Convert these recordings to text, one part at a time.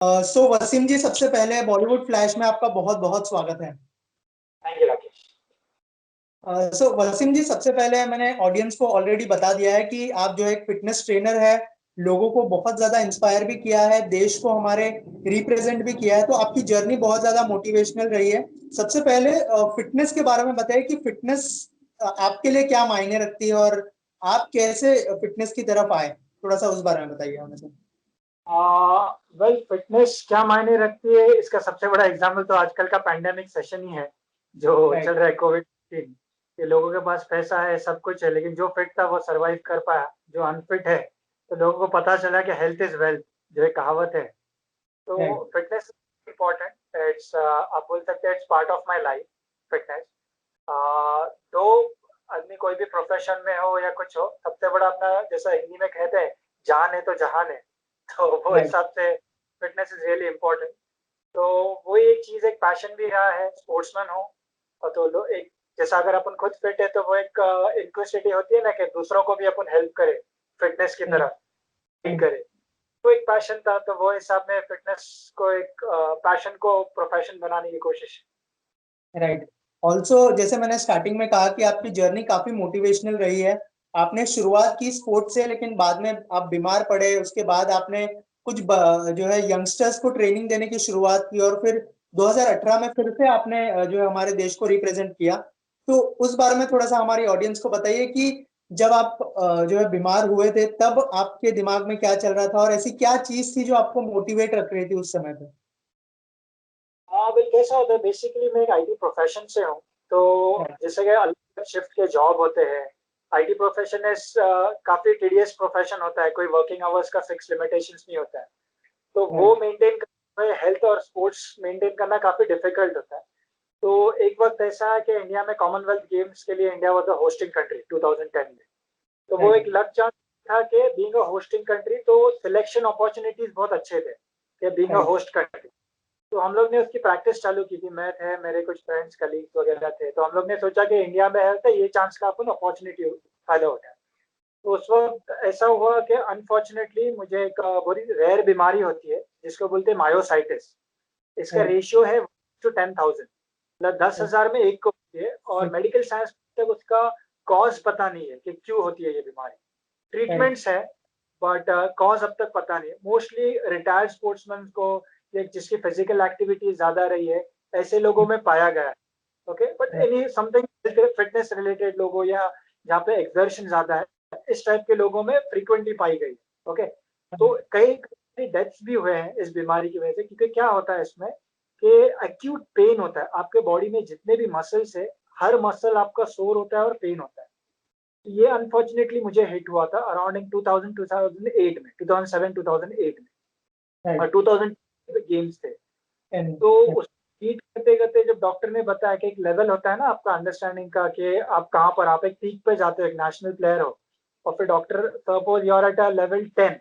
सो वसीम जी, सबसे पहले बॉलीवुड फ्लैश में आपका बहुत बहुत स्वागत है। Thank you Rakesh. So Wasim ji, सबसे पहले मैंने ऑडियंस को ऑलरेडी बता दिया है कि आप जो एक फिटनेस ट्रेनर है, लोगों को बहुत ज्यादा इंस्पायर भी किया है, देश को हमारे रिप्रेजेंट भी किया है, तो आपकी जर्नी बहुत ज्यादा मोटिवेशनल रही है। सबसे पहले फिटनेस के बारे में बताइए कि फिटनेस आपके लिए क्या मायने रखती है और आप कैसे फिटनेस की तरफ आए, थोड़ा सा उस बारे में बताइए हमें से। वेल, फिटनेस क्या मायने रखती है, इसका सबसे बड़ा एग्जाम्पल तो आजकल का पैंडेमिक सेशन ही है जो चल राइट। रहा है, कोविड-19। ये लोगों के पास पैसा है, सब कुछ है, लेकिन जो फिट था वो सरवाइव कर पाया, जो अनफिट है तो लोगों को पता चला कि हेल्थ इज वेल्थ, जो एक कहावत है। तो राइट। फिटनेस इम्पोर्टेंट, इट्स आप बोल सकते हैं it's part of my life, fitness. तो आदमी कोई भी प्रोफेशन में हो या कुछ हो, सबसे बड़ा अपना, जैसा हिंदी में कहते हैं, जान है तो जहान है। तो वो राइट। हिसाब से फिटनेस इज रियली इम्पोर्टेंट। तो वो एक चीज, एक पैशन भी रहा है, स्पोर्ट्समैन हो और तो लो एक, जैसा अगर अपन खुद फिट है तो वो एक इंक्विसिटी होती है ना, कि दूसरों को भी अपन हेल्प करे फिटनेस की तरफ, फील करे। तो एक पैशन था, तो वो हिसाब में फिटनेस को एक पैशन को प्रोफेशन बनाने की कोशिश। राइट। ऑल्सो जैसे मैंने स्टार्टिंग में कहा कि आपकी जर्नी काफी मोटिवेशनल रही है। आपने शुरुआत की स्पोर्ट्स से, लेकिन बाद में आप बीमार पड़े, उसके बाद आपने कुछ जो है यंगस्टर्स को ट्रेनिंग देने की शुरुआत की, और फिर 2018 में फिर से आपने जो है हमारे देश को रिप्रेजेंट किया। तो उस बारे में थोड़ा सा हमारी ऑडियंस को बताइए कि जब आप जो है बीमार हुए थे, तब आपके दिमाग में क्या चल रहा था, और ऐसी क्या चीज थी जो आपको मोटिवेट रख रही थी उस समय पे। हाँ भाई, कैसा होता है, बेसिकली मैं एक आईटी प्रोफेशन से हूँ। तो जैसे कि अलग शिफ्ट के जॉब होते हैं, आईटी प्रोफेशन इज काफी टीडियस प्रोफेशन होता है, कोई वर्किंग आवर्स का फिक्स लिमिटेशंस नहीं होता है। तो वो राइट। मेंटेन करना, हेल्थ और स्पोर्ट्स मेंटेन करना काफी डिफिकल्ट होता है। तो एक वक्त ऐसा है कि इंडिया में कॉमनवेल्थ गेम्स के लिए India was the hosting country 2010 में। तो वो एक राइट। लक चांस था कि बीइंग अ होस्टिंग कंट्री तो सिलेक्शन अपॉर्चुनिटीज बहुत अच्छे थे, कि being a right. Host country. तो हम लोग ने उसकी प्रैक्टिस चालू की थी, मैं थे, मेरे कुछ फ्रेंड्स कलीग्स वगैरह थे, तो हम लोग ने सोचा कि इंडिया में है तो ये चांस का अपन अपॉर्चुनिटी फायदा उठाए। तो उस वक्त ऐसा हुआ कि अनफॉर्चुनेटली मुझे एक बड़ी रेयर बीमारी होती है जिसको बोलते हैं मायोसाइटिस। इसका राइट। रेशियो है 1 to 10,000, मतलब 10,000 में एक को होती है, और मेडिकल साइंस तक उसका कॉज पता नहीं है कि क्यों होती है ये बीमारी। राइट। ट्रीटमेंट्स है, बट कॉज अब तक पता नहीं है। मोस्टली रिटायर्ड स्पोर्ट्समैन को, या जिसकी फिजिकल एक्टिविटी ज्यादा रही है, ऐसे लोगों में पाया गया है। Okay, but any something fitness related लोगों, या जहाँ पे एक्सर्शन ज्यादा है, इस टाइप के लोगों में फ्रीक्वेंटली पाई गई। ओके, तो कई डेथ्स भी हुए हैं इस बीमारी की वजह से, क्योंकि क्या होता है इसमें कि एक्यूट पेन होता है आपके बॉडी में, जितने भी मसल्स है, हर मसल आपका सोर होता है और पेन होता है। तो ये अनफॉर्चुनेटली मुझे हिट हुआ था अराउंड इन 2000 2008 में, 2007 2008 में, और 2000 गेम्स थे। तो उस हीट करते करते जब डॉक्टर ने बताया कि एक लेवल होता है ना आपका अंडरस्टैंडिंग का, कि आप कहाँ पर, आप एक पीक पे जाते हो, एक नेशनल प्लेयर हो, और फिर doctor, suppose you are at a level 10,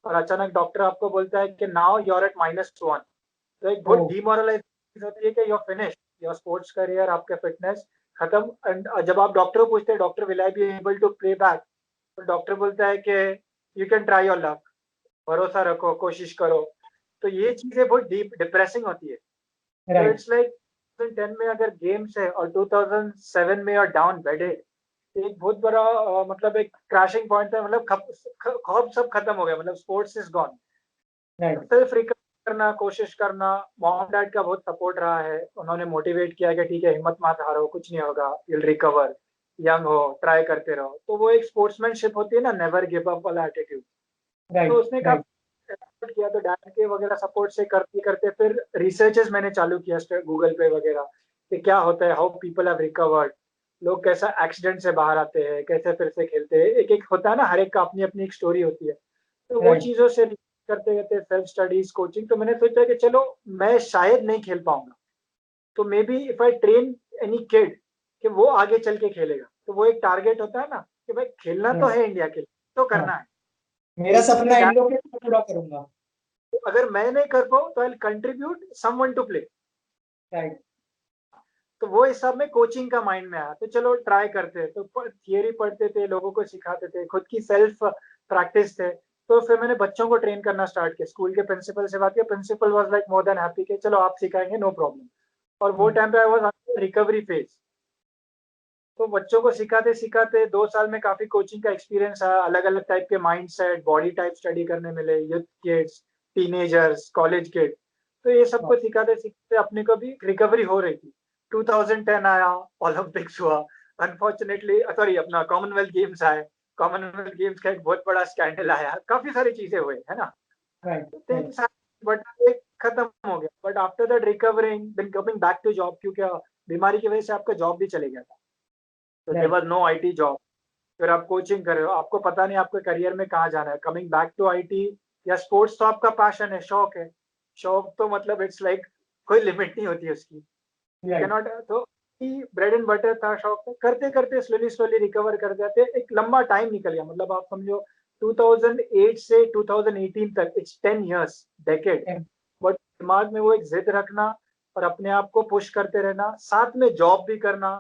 और अचानक डॉक्टर आपको बोलता है कि नाउ यू आर एट -1। तो एक बहुत डिमोरलाइज होती है कि your finish, your sports career, आपका फिटनेस खत्म। एंड जब आप डॉक्टर को पूछते हैं, doctor will I be able to play back, तो डॉक्टर बोलता है कि you can try your luck, भरोसा रखो, कोशिश करो। तो ये चीजें बहुत डीप डिप्रेसिंग होती है। तो राइट। इट्स लाइक 2010 में अगर गेम्स है और 2007 में और डाउन बेड है, तो एक बहुत बड़ा मतलब एक क्रैशिंग पॉइंट था, मतलब खौफ सब खत्म हो गया, मतलब sports is gone. Right. Self recover करना, कोशिश करना। मॉम डैड का बहुत सपोर्ट रहा है, उन्होंने मोटिवेट किया कि ठीक है, हिम्मत मत हारो, कुछ नहीं होगा, विल रिकवर, यंग हो, ट्राई करते रहो। तो वो एक स्पोर्ट्समैनशिप होती है ना, नेवर गिव अप वाला एटीट्यूड। तो राइट। उसने राइट। काफी सपोर्ट किया, तो डैड के वगैरह सपोर्ट से करते करते फिर रिसर्चेस मैंने चालू किया गूगल पे वगैरह, कि क्या होता है, हाउ पीपल हैव रिकवर्ड, लोग कैसा एक्सीडेंट से बाहर आते हैं, कैसे फिर से खेलते हैं, एक एक होता है ना, हर एक का अपनी अपनी एक स्टोरी होती है। तो वो राइट। चीजों से करते करते सेल्फ स्टडीज, कोचिंग, तो मैंने सोचा कि चलो, मैं शायद नहीं खेल पाऊंगा, तो may be if I train any kid, कि वो आगे चल के खेलेगा। तो वो एक टारगेट होता है ना, कि भाई खेलना तो हाँ। है इंडिया के लिए, तो हाँ। करना है। मेरा तो इसीलिए सपना इन लोगों के साथ पूरा करूंगा। अगर मैं नहीं कर पाऊँ तो I contribute someone to play. Right. तो वो हिसाब में कोचिंग का माइंड में आया, तो चलो ट्राई करते हैं। तो थियरी पढ़ते थे, लोगों को सिखाते थे, खुद की सेल्फ प्रैक्टिस थे। तो फिर मैंने बच्चों को ट्रेन करना स्टार्ट किया, स्कूल के प्रिंसिपल से बात किया, principal was like more than happy कि चलो आप सिखाएंगे, नो प्रॉब्लम। और वो टाइम पे I was on recovery phase. तो बच्चों को सिखाते सिखाते 2 साल में काफी कोचिंग का एक्सपीरियंस आया, अलग अलग टाइप के mind set, body type study करने मिले, youth kids, teenagers, college kid. तो ये सबको सिखाते सिखाते अपने को भी रिकवरी हो रही थी। 2010 आया, ओलंपिक्स हुआ, अनफॉर्चुनेटली सॉरी अपना कॉमनवेल्थ गेम्स आए, कॉमनवेल्थ गेम्स का एक बहुत बड़ा स्कैंडल आया, काफी सारी चीजें हुई है ना। राइट। बट एक खत्म हो गया, but after that recovering then coming back to job, क्योंकि बीमारी की वजह से आपका जॉब भी चले गया था, तो there was no IT job. फिर आप कोचिंग कर रहे हो, आपको पता नहीं आपके करियर में कहाँ जाना है, कमिंग बैक टू आईटी या स्पोर्ट्स तो आपका पैशन है, शौक है, शौक तो मतलब इट्स लाइक कोई लिमिट नहीं होती उसकी, यू कैन नॉट। तो ब्रेड एंड बटर था, शौक था, करते करते स्लोली स्लोली रिकवर कर जाते, एक लंबा टाइम निकल गया, मतलब आप समझो 2008 से 2018 तक, इट्स 10 इयर्स, डेकेड। बट दिमाग में वो एक जिद रखना और अपने आप को पुश करते रहना, साथ में जॉब भी करना,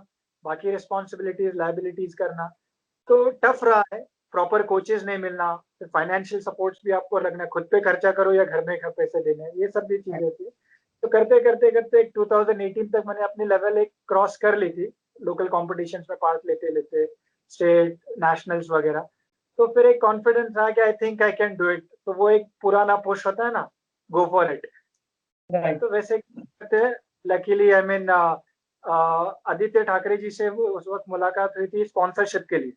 बाकी रिस्पॉन्सिबिलिटीज लाइबिलिटीज करना, तो टफ रहा है। प्रॉपर कोचेस नहीं मिलना, फिर फाइनेंशियल सपोर्ट्स भी आपको रखना है, खुद पे खर्चा करो या घर में पैसे देने हैं, ये सब भी चीजें होती है। तो करते करते करते 2018 तक मैंने अपनी लेवल एक क्रॉस कर ली थी, लोकल कॉम्पिटिशन्स में पार्ट लेते लेते, स्टेट नेशनल्स वगैरह। तो फिर एक कॉन्फिडेंस आ गया, I think I can do it. तो वो एक पुराना पुश होता है ना, गो फॉर इट। राइट। तो वैसे करते हैं। Luckily I mean Aditya Thackeray ji से वो उस वक्त मुलाकात हुई थी स्पॉन्सरशिप के लिए।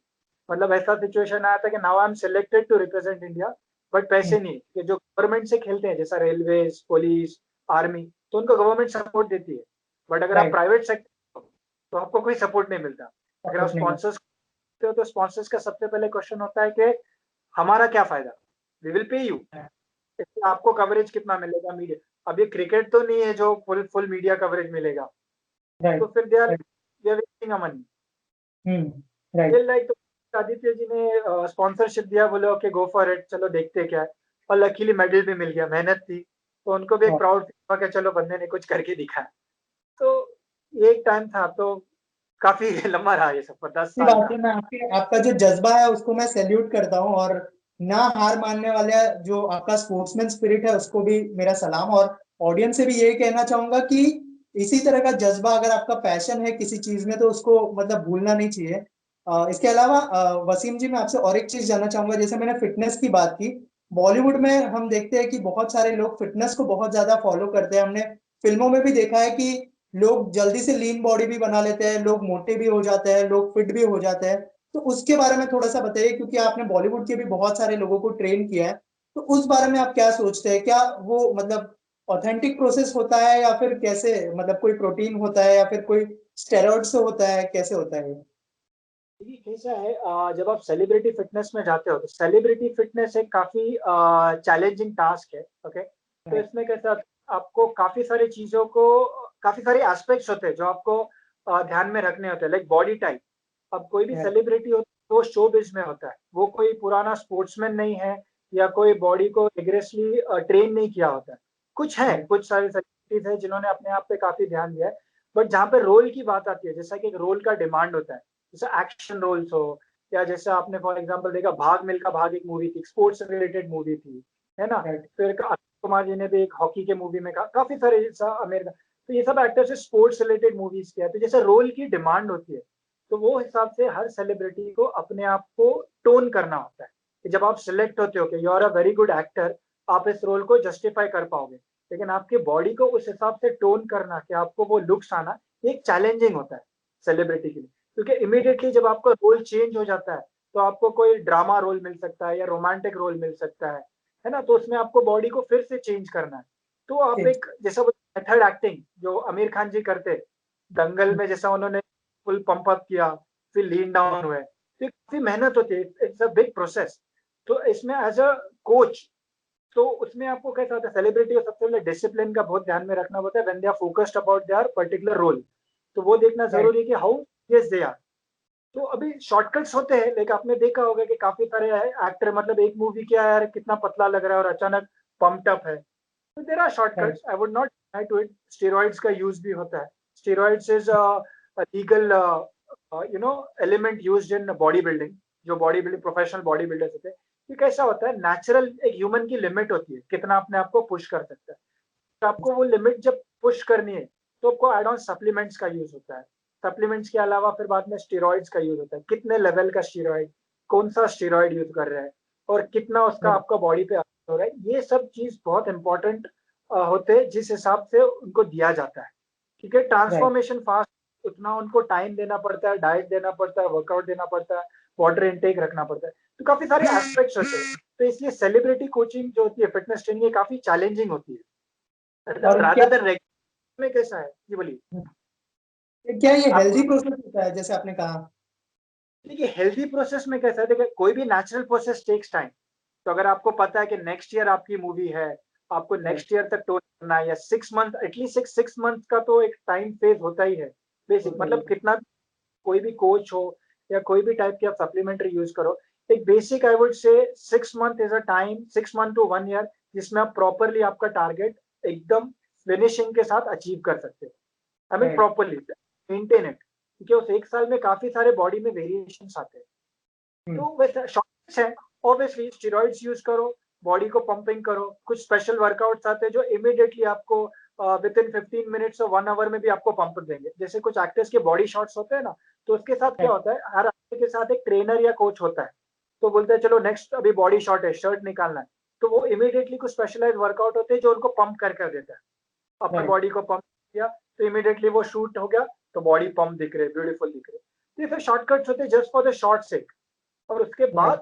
मतलब ऐसा सिचुएशन आया था कि now I am selected to represent India, but पैसे नहीं, कि जो गवर्नमेंट से खेलते हैं जैसा रेलवेज, पुलिस, आर्मी, तो उनको गवर्नमेंट सपोर्ट देती है। बट अगर आप राइट। प्राइवेट सेक्टर तो आपको कोई सपोर्ट नहीं मिलता। अगर आप सपोर्ट नहीं स्पॉन्सर्स हो तो स्पॉन्सर्स का सबसे पहले क्वेश्चन होता है कि हमारा क्या फायदा, वी विल पे यू, मिलता। इससे आपको कवरेज कितना मिलेगा मीडिया। अब ये क्रिकेट तो नहीं है जो फुल फुल मीडिया कवरेज मिलेगा, तो राइट। फिर they are right. Wasting money. Right. Like तो आदित्य जी ने स्पॉन्सरशिप दिया, बोले ओके गो फॉर इट, चलो देखते क्या है। और लकीली मेडल भी मिल गया, मेहनत थी, तो उनको भी एक प्राउड फील हुआ कि चलो बंदे ने कुछ करके दिखाया। तो ये एक टाइम था, तो काफी लंबा रहा ये सब, 10 साल बात का। है, मैं आपका जो जज्बा है उसको मैं सैल्यूट करता हूँ, और ना हार मानने वाले जो आपका स्पोर्ट्समैन स्पिरिट है उसको भी मेरा सलाम। और ऑडियंस से भी यही कहना चाहूंगा कि इसी तरह का जज्बा, अगर आपका पैशन है किसी चीज में तो उसको मतलब भूलना नहीं चाहिए। इसके अलावा वसीम जी, मैं आपसे और एक चीज जानना चाहूंगा। जैसे मैंने फिटनेस की बात की, बॉलीवुड में हम देखते हैं कि बहुत सारे लोग फिटनेस को बहुत ज्यादा फॉलो करते हैं। हमने फिल्मों में भी देखा है कि लोग जल्दी से लीन बॉडी भी बना लेते हैं, लोग मोटे भी हो जाते हैं, लोग फिट भी हो जाते हैं। तो उसके बारे में थोड़ा सा बताइए, क्योंकि आपने बॉलीवुड के भी बहुत सारे लोगों को ट्रेन किया है। तो उस बारे में आप क्या सोचते हैं? क्या वो मतलब ऑथेंटिक प्रोसेस होता है, या फिर कैसे, मतलब कोई प्रोटीन होता है या फिर कोई स्टेरॉइड से होता है, कैसे होता है ये? देखिए कैसा है, जब आप सेलिब्रिटी फिटनेस में जाते हो तो सेलिब्रिटी फिटनेस एक काफी चैलेंजिंग टास्क है। ओके, तो राइट। इसमें कैसा, आपको काफी सारी चीजों को, काफी सारे एस्पेक्ट्स होते हैं जो आपको ध्यान में रखने होते हैं, लाइक बॉडी टाइप। अब कोई भी राइट। सेलिब्रिटी हो तो शो बिज में होता है, वो कोई पुराना स्पोर्ट्समैन नहीं है, या कोई बॉडी को एग्रेसली ट्रेन नहीं किया होता है। कुछ है, राइट। कुछ सारे सेलिब्रिटीज हैं जिन्होंने अपने आप पे काफी ध्यान दिया है। बट जहाँ पे रोल की बात आती है, जैसा कि एक रोल का डिमांड होता है, जैसे एक्शन रोल्स हो, या जैसे आपने फॉर एग्जांपल देखा भाग मिल्खा भाग, एक मूवी थी, स्पोर्ट्स रिलेटेड मूवी थी, है ना। राइट। फिर अक्षय कुमार जी ने भी एक हॉकी के मूवी में काफी सारे अमेरिका, तो ये सब एक्टर्स से स्पोर्ट्स रिलेटेड मूवीज किया है। तो जैसे रोल की डिमांड होती है, तो वो हिसाब से हर सेलिब्रिटी को अपने आप को टोन करना होता है, कि जब आप सिलेक्ट होते हो कि you are a very good actor, आप इस रोल को जस्टिफाई कर पाओगे। लेकिन आपकी बॉडी को उस हिसाब से टोन करना, कि आपको वो लुक्स आना, एक चैलेंजिंग होता है सेलिब्रिटी के लिए। क्योंकि इमीडिएटली जब आपका रोल चेंज हो जाता है, तो आपको कोई ड्रामा रोल मिल सकता है या रोमांटिक रोल मिल सकता है ना, तो उसमें आपको बॉडी को फिर से चेंज करना है। तो आप ठीक। एक जैसा मेथड एक्टिंग जो आमिर खान जी करते, दंगल में जैसा उन्होंने फुल पंप अप किया, फिर लीन डाउन हुए, तो काफी मेहनत होती है, इट्स अ बिग प्रोसेस। तो इसमें एज अ कोच, तो उसमें आपको कैसा होता है, सेलिब्रिटी को सबसे पहले डिसिप्लिन का बहुत ध्यान में रखना होता है, when they are focused about their particular role. तो वो देखना राइट। जरूरी है कि हाउ सीरियस दे आर। तो अभी शॉर्टकट्स होते हैं, लेकिन आपने देखा होगा कि काफी सारे एक्टर, मतलब एक मूवी किया यार कितना पतला लग रहा है और अचानक पम्प्ड अप है, तो there are right. Shortcuts, I would not try to it. Steroids का यूज भी होता है, steroids is legal element used in body building, जो body building professional body builders होते हैं, कि कैसा होता है, नेचुरल एक ह्यूमन की लिमिट होती है कितना अपने आप को पुश कर सकता है। तो आपको वो लिमिट जब पुश करनी है तो आपको एड ऑन सप्लीमेंट्स का यूज होता है। सप्लीमेंट्स के अलावा फिर बाद में स्टेरॉइड्स का यूज होता है, कितने लेवल का स्टेरॉइड, कौन सा स्टेरॉइड यूज कर रहे हैं और कितना उसका आपका बॉडी पे असर हो रहा है, ये सब चीज बहुत इंपॉर्टेंट होते हैं जिस हिसाब से उनको दिया जाता है। ठीक है, राइट। ट्रांसफॉर्मेशन फास्ट, उतना उनको टाइम देना पड़ता है, डाइट देना पड़ता है, वर्कआउट देना पड़ता है, वाटर इनटेक रखना पड़ता है, तो काफी सारे एस्पेक्ट्स होते हैं। तो इसलिए सेलिब्रिटी कोचिंग जो होती है, फिटनेस ट्रेनिंग, ये काफी चैलेंजिंग होती है और क्या रादर देन रेगुलर में। कैसा है ये बोलिए क्या ये आपको। हेल्दी प्रोसेस होता है जैसे आपने कहा? देखिए हेल्दी प्रोसेस में कैसा है, देखिए कोई भी नेचुरल प्रोसेस टेक्स टाइम। तो अगर आपको पता है कि नेक्स्ट ईयर आपकी मूवी है, आपको नेक्स्ट ईयर तक टोन करना है, या 6 मंथ, एटलीस्ट 6 मंथ का तो एक टाइम फेज होता ही है बेसिक। होता ही मतलब है। कितना कोई भी कोच हो या कोई भी टाइप की आप सप्लीमेंट्री यूज करो, एक basic I would say 6 month is a time, 6 month to 1 year, जिसमें आप प्रॉपरली आपका टारगेट एकदम फिनिशिंग के साथ अचीव कर सकते हैं। I mean right. Properly maintain it, क्योंकि उस एक साल में काफी सारे बॉडी में वेरिएशन आते हैं। हम्म। तो वैसे शॉर्ट्स है, ऑब्वियसली स्टेरॉइड्स यूज करो, बॉडी को पंपिंग करो। कुछ स्पेशल वर्कआउट्स आते हैं जो इमीडिएटली आपको विद इन 15 मिनट्स और 1 आवर में भी आपको पंप देंगे। जैसे कुछ एक्टर्स के बॉडी शॉट्स होते हैं ना, तो उसके साथ क्या राइट। होता है, हर एक्टर के साथ एक ट्रेनर या कोच होता है। तो बोलते हैं चलो नेक्स्ट अभी बॉडी शॉट है, शर्ट निकालना है, तो वो इमीडिएटली कुछ स्पेशलाइज वर्कआउट होते हैं जो उनको पंप कर देता है। Upper right. बॉडी को पंप किया तो इमीडिएटली वो शूट हो गया, तो बॉडी पंप दिख रहे, ब्यूटीफुल दिख रहे। तो ये फिर शॉर्टकट्स होते हैं जस्ट फॉर द शॉर्ट सेक। और उसके राइट। बाद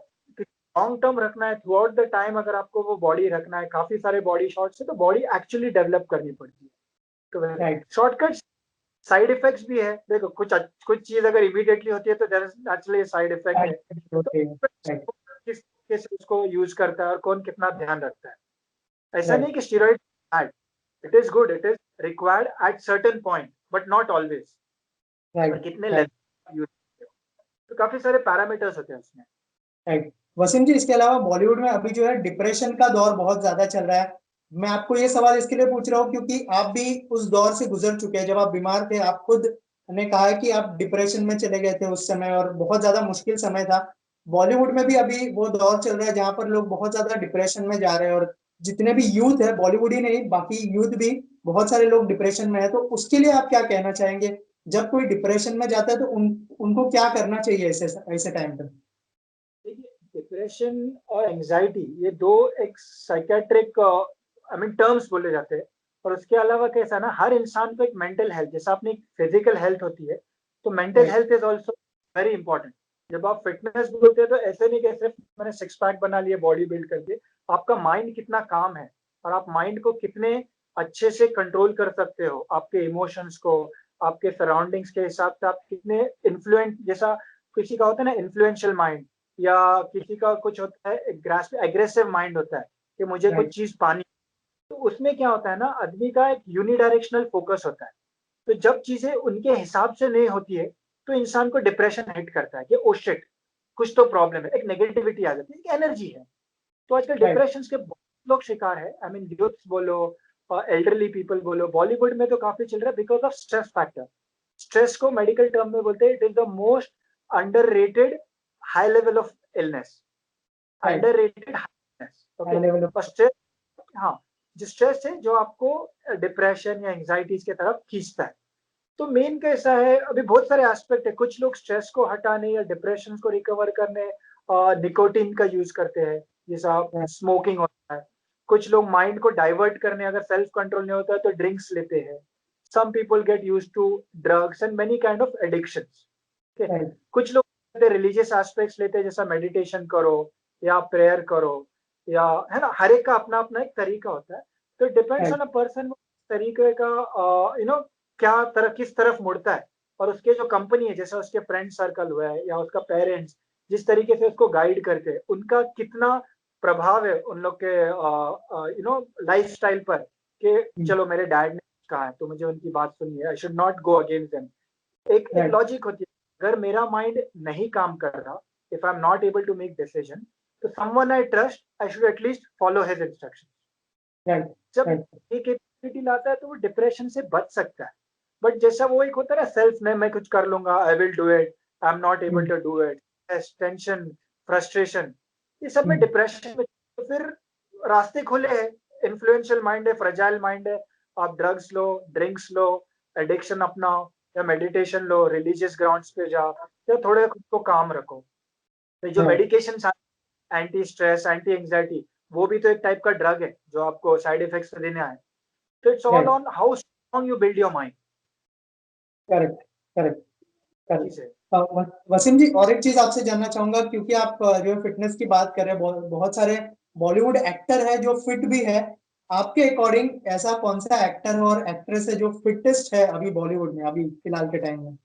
लॉन्ग टर्म रखना है, थ्रू आउट द टाइम अगर आपको वो बॉडी रखना है, काफी सारे बॉडी शॉट्स है, तो बॉडी एक्चुअली डेवलप करनी पड़ती है। तो राइट। शॉर्टकट साइड इफेक्ट्स भी है। देखो कुछ चीज अगर इमीडिएटली होती है तो एक्चुअली साइड इफेक्ट है। तो होते हैं। राइट। किस तरीके से उसको यूज करता है और कौन कितना ध्यान रखता है। ऐसा राइट। नहीं कि steroid bad, it is good, it is required at certain point but not always. और राइट। कितने राइट। लेवल यूज, तो काफी सारे पैरामीटर्स होते हैं उसमें। राइट। वसीम जी, इसके अलावा बॉलीवुड में अभी जो है डिप्रेशन का दौर बहुत ज्यादा चल रहा है। मैं आपको ये सवाल इसके लिए पूछ रहा हूँ क्योंकि आप भी उस दौर से गुजर चुके हैं। जब आप बीमार थे, आप खुद ने कहा है कि आप डिप्रेशन में चले गए थे उस समय, और बहुत ज्यादा मुश्किल समय था। बॉलीवुड में भी अभी वो दौर चल रहा है जहां पर लोग बहुत ज्यादा डिप्रेशन में जा रहे हैं, और जितने भी यूथ है, बॉलीवुड ही नहीं बाकी यूथ भी, बहुत सारे लोग डिप्रेशन में है। तो उसके लिए आप क्या कहना चाहेंगे? जब कोई डिप्रेशन में जाता है तो उनको क्या करना चाहिए ऐसे ऐसे टाइम पर? देखिए डिप्रेशन और एंजाइटी ये दो एक साइकेट्रिक आई मीन टर्म्स बोले जाते हैं। और उसके अलावा कैसा ना, हर इंसान को एक मेंटल हेल्थ, जैसा अपनी फिजिकल हेल्थ होती है, तो mental right. Health is also very important. जब आप फिटनेस बोलते हैं तो ऐसे नहीं कि सिर्फ मैंने सिक्स पैक बना लिया बॉडी बिल्ड करके। आपका माइंड कितना काम है और आप माइंड को कितने अच्छे से कंट्रोल कर सकते हो, आपके इमोशंस को, आपके सराउंडिंग्स के हिसाब से आप कितने इन्फ्लुएंस, जैसा किसी का होता है ना इन्फ्लुएंशियल माइंड, या किसी का कुछ होता है एग्रेसिव माइंड होता है कि मुझे कुछ राइट। चीज पानी। तो उसमें क्या होता है ना, आदमी का एक यूनिडायरेक्शनल फोकस होता है। तो जब चीजें उनके हिसाब से नहीं होती है तो इंसान को डिप्रेशन हिट करता है कि ओ शिट, कुछ तो प्रॉब्लम है, एक नेगेटिविटी आ जाती है, एक एनर्जी है। तो आजकल राइट। डिप्रेशन के बहुत लोग शिकार है, आई मीन यूथ्स बोलो और एल्डरली पीपल बोलो। बॉलीवुड में तो काफी चल रहा है because of stress factor. Stress को मेडिकल टर्म में बोलते हैं it is the most under rated high level of illness, right. Underrated Highness. Okay, high level और ऑफ। स्ट्रेस, हाँ, जो स्ट्रेस है जो आपको डिप्रेशन या एंजाइटीज की तरफ खींचता है। तो मेन कैसा है, अभी बहुत सारे एस्पेक्ट है। कुछ लोग स्ट्रेस को हटाने या डिप्रेशन को रिकवर करने निकोटीन का यूज करते हैं, जैसा स्मोकिंग होता है। कुछ लोग माइंड को डाइवर्ट करने, अगर सेल्फ कंट्रोल नहीं होता है तो ड्रिंक्स लेते हैं। Some people get use to drugs and many kind of addictions. ठीक है, राइट। कुछ लोग रिलीजियस एस्पेक्ट्स लेते हैं, जैसा मेडिटेशन करो या प्रेयर करो, या है ना, हर एक का अपना अपना एक तरीका होता है। तो depends on right. A person तरीके का क्या तरफ किस तरफ मुड़ता है। और उसके जो कंपनी है, जैसे उसके फ्रेंड सर्कल हुआ है या उसका पेरेंट्स जिस तरीके से उसको गाइड करते हैं, उनका कितना प्रभाव है उन लोग के लाइफ स्टाइल पर, कि चलो मेरे डैड ने कहा है तो मुझे उनकी बात सुननी है, I should not go against them. एक एक राइट। लॉजिक होती है, अगर मेरा माइंड नहीं काम कर रहा, if I am not able to make decision, तो someone I trust I should at least follow his instruction. Right. जब राइट। एक एबिलिटी लाता है तो वो डिप्रेशन से बच सकता है। बट जैसा वो एक होता है ना सेल्फ में, मैं कुछ कर लूंगा, I will do it, I am not able to do it, tension, frustration, ये सब में डिप्रेशन में, तो फिर रास्ते खुले हैं, इन्फ्लुएंशियल माइंड है, फ्रेजाइल माइंड है, आप ड्रग्स लो, ड्रिंक्स लो, एडिक्शन अपनाओ, या मेडिटेशन लो, रिलीजियस ग्राउंड्स पे जाओ, या थोड़े खुद को काम रखो। तो जो medication, anti stress, anti anxiety, वो भी तो एक टाइप का ड्रग है जो आपको साइड इफेक्ट्स देने आए। तो it's all on how strong you build your mind. Correct, correct, correct. चीज है। वसीम जी, और एक चीज आपसे जानना चाहूंगा, क्योंकि आप जो फिटनेस की बात कर रहे हैं, बहुत सारे बॉलीवुड एक्टर है जो फिट भी है। आपके अकॉर्डिंग ऐसा कौन सा एक्टर और एक्ट्रेस है जो फिटेस्ट है अभी बॉलीवुड में, अभी फिलहाल के टाइम में?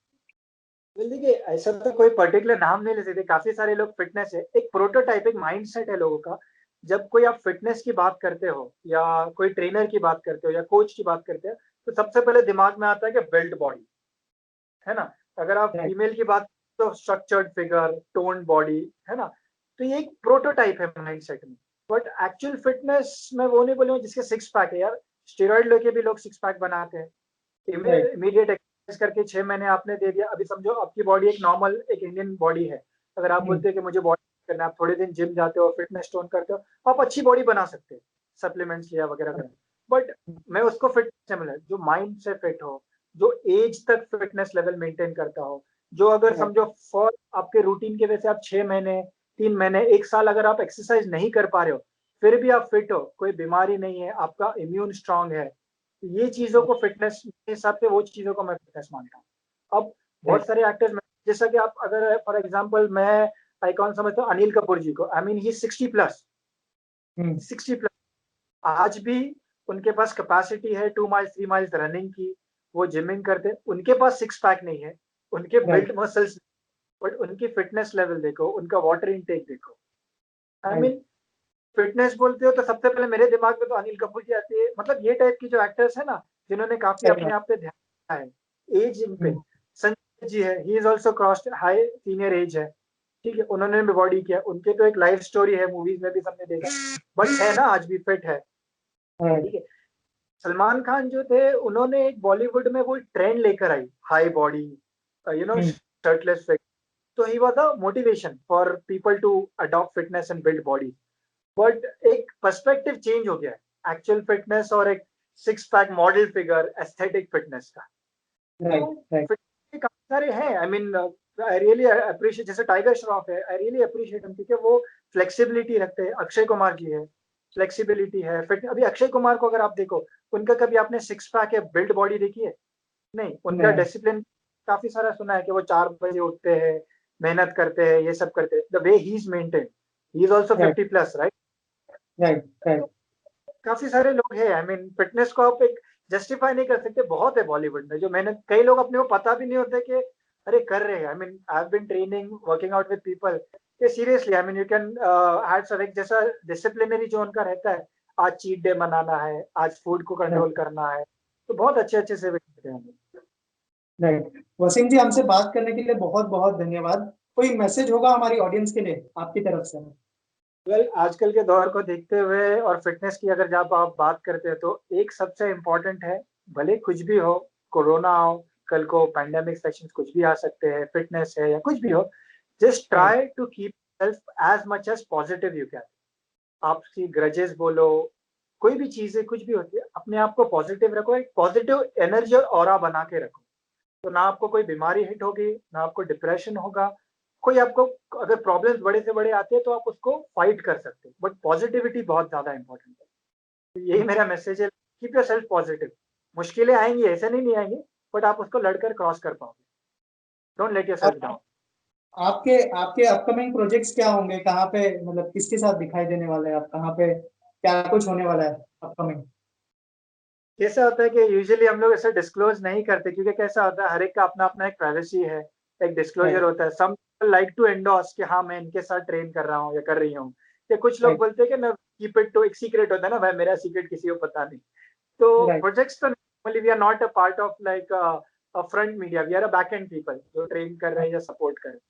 देखिए, ऐसा तो कोई पर्टिकुलर नाम नहीं ले सकते, काफी सारे लोग फिटनेस है, एक प्रोटोटाइप, एक माइंडसेट है लोगों का। जब कोई आप फिटनेस की बात करते हो, या कोई ट्रेनर की बात करते हो, या कोच की बात करते हो, तो सबसे पहले दिमाग में आता है कि बिल्ड बॉडी, है ना। अगर आप राइट, फीमेल की बात, तो स्ट्रक्चर्ड फिगर, टोन्ड बॉडी, है ना। तो ये एक प्रोटोटाइप है माइंडसेट में। बट एक्चुअल फिटनेस में वो नहीं बोलूंगा जिसके सिक्स पैक है यार। स्टेरॉइड लेके भी लोग सिक्स पैक बनाते हैं। राइट। इमीडिएट एक्सरसाइज करके 6 महीने आपने दे दिया, अभी समझो आपकी बॉडी एक नॉर्मल, एक इंडियन बॉडी है। अगर आप बोलते हैं कि मुझे बॉडी करना है, आप थोड़े दिन जिम जाते हो, फिटनेस टोन करते हो, आप अच्छी बॉडी बना सकते हो, सप्लीमेंट्स लिया वगैरह करें। बट मैं उसको फिट से मिला जो माइंड से फिट हो, जो एज तक फिटनेस लेवल मेंटेन करता हो, जो अगर समझो फॉर आपके रूटीन की वजह से आप 6 महीने, 3 महीने, 1 साल अगर आप एक्सरसाइज नहीं कर पा रहे हो, फिर भी आप फिट हो, कोई बीमारी नहीं है, आपका इम्यून स्ट्रांग है, ये चीजों को फिटनेस के हिसाब से, वो चीजों को मैं फिटनेस मानता हूँ। अब बहुत सारे एक्टर्स, जैसा कि आप अगर फॉर एग्जांपल मैं आइकॉन समझता हूँ अनिल कपूर जी को, आई मीन ही 60+, 60+, आज भी उनके पास कैपेसिटी है 2 माइल्स 3 माइल्स रनिंग की, वो जिमिंग करते, उनके पास सिक्स पैक नहीं है, उनके राइट, बिल्ड मसल्स, बट उनकी फिटनेस लेवल देखो, उनका वाटर इनटेक देखो। आई राइट। मीन फिटनेस बोलते हो तो सबसे पहले मेरे दिमाग में तो अनिल कपूर जी आती है, मतलब ये टाइप की जो एक्टर्स है ना, जिन्होंने काफी सही अपने बात। आप पे ध्यान दिया है, एज इन पे। संजय जी है, he is also crossed high senior age है, ठीक है, उन्होंने भी बॉडी किया, उनके तो एक लाइफ स्टोरी है, मूवीज में भी सबने देखा, बट है ना, आज भी फिट है, राइट, ठीक है। सलमान खान जो थे, उन्होंने एक बॉलीवुड में वो ट्रेंड लेकर आई, हाई बॉडी, शर्टलेस फिट, तो he was a motivation for people to adopt fitness and build body. But एक पर्सपेक्टिव चेंज हो गया है एक्चुअल फिटनेस और एक six pack model figure aesthetic fitness का। तो राइट, राइट। फिटनेस के काफी सारे हैं, I mean I really appreciate, जैसे टाइगर श्रॉफ है, आई रियली अप्रिशिएट हिम, क्योंकि वो फ्लेक्सिबिलिटी रखते हैं। अक्षय कुमार जी है, फ्लेक्सिबिलिटी है, फिट। अभी अक्षय कुमार को अगर आप देखो, उनका कभी आपने सिक्स पैक या बिल्ड बॉडी देखी है? नहीं, उनका नहीं। डिसिप्लिन काफी सारा सुना है कि वो 4 बजे उठते हैं, मेहनत करते हैं, ये सब करते हैं, the way he is maintain, he is also right, 50+, right. Right, right. काफी सारे लोग हैं, आई मीन फिटनेस को आप एक जस्टिफाई नहीं कर सकते, बहुत है बॉलीवुड में जो मेहनत, कई लोग अपने को पता भी नहीं होते कि अरे कर रहे हैं। I mean I have been training, working out with people, ये seriously, I mean you can had some, एक जैसा डिसिप्लिनरी जो उनका रहता है, आज चीट डे मनाना है, आज फूड को कंट्रोल राइट, करना है, तो बहुत अच्छे अच्छे से करते हैं हम लोग। राइट। वसीम जी, हमसे बात करने के लिए बहुत बहुत धन्यवाद। कोई मैसेज होगा हमारी ऑडियंस के लिए आपकी तरफ से? वेल, आजकल के दौर को देखते हुए और फिटनेस की अगर जब आप बात करते हैं, तो एक सबसे इम्पोर्टेंट है, भले कुछ भी हो, कोरोना आओ, कल को पैंडेमिक सेक्शन कुछ भी आ सकते हैं, फिटनेस है या कुछ भी हो, just right, try to keep self as much as positive you can. आपकी ग्रजेस बोलो, कोई भी चीजें कुछ भी होती है, अपने आप को पॉजिटिव रखो, एक पॉजिटिव एनर्जी और ऑरा बना के रखो, तो ना आपको कोई बीमारी हिट होगी, ना आपको डिप्रेशन होगा। कोई आपको अगर प्रॉब्लम्स बड़े से बड़े आते हैं, तो आप उसको फाइट कर सकते हो, बट पॉजिटिविटी बहुत ज्यादा इंपॉर्टेंट है। तो यही मेरा मैसेज है, कीप योर सेल्फ पॉजिटिव। मुश्किलें आएंगी, ऐसे नहीं आएंगी, बट आप उसको लड़कर क्रॉस कर पाओगे। डोंट लेट योर सेल्फ और डाउन। आपके आपके अपकमिंग प्रोजेक्ट्स क्या होंगे, कहाँ पे, मतलब किसके साथ दिखाई देने वाले हैं आप, कहाँ पे क्या कुछ होने वाला है अपकमिंग? कैसा होता है कि यूजुअली हम लोग ऐसे डिस्क्लोज नहीं करते, क्योंकि कैसा होता है, हर एक का अपना अपना एक प्राइवेसी है, एक डिस्क्लोजर राइट, होता है। सम लाइक टू एंडोर्स कि हाँ मैं इनके साथ ट्रेन कर रहा हूँ या कर रही हूँ, या कुछ लोग राइट, बोलते हैं कि ना कीप इट टू, एक सीक्रेट होता है ना भाई, मेरा सीक्रेट किसी को पता नहीं। तो राइट, प्रोजेक्ट्स तो normally we are not a part of like a front media, we are a back end people जो ट्रेन कर रहे हैं या सपोर्ट कर रहे हैं।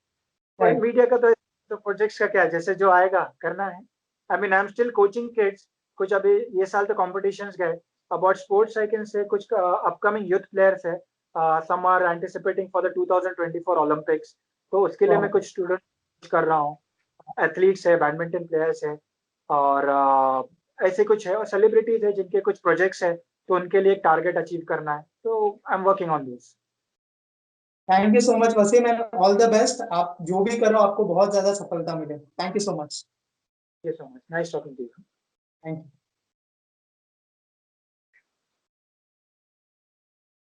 Front right. मीडिया का तो प्रोजेक्ट्स का क्या है, जैसे जो आएगा करना है। आई mean I am still coaching kids, कुछ अभी ये साल तो कॉम्पिटिशन्स गए। About sports I can say कुछ अपकमिंग यूथ प्लेयर्स है, some are anticipating for the 2024 Olympics, तो उसके लिए मैं वाह, कुछ स्टूडेंट कर रहा हूँ। एथलीट्स है, बैडमिंटन प्लेयर्स है, और ऐसे कुछ है, और सेलिब्रिटीज है जिनके कुछ प्रोजेक्ट्स है, तो उनके लिए एक टारगेट अचीव करना है, तो I am working on this. Thank you so much Waseem and all the best. आप जो भी करो आपको बहुत ज्यादा सफलता मिले। Thank you so much. Thank you so much. Nice talking to you. Thank you.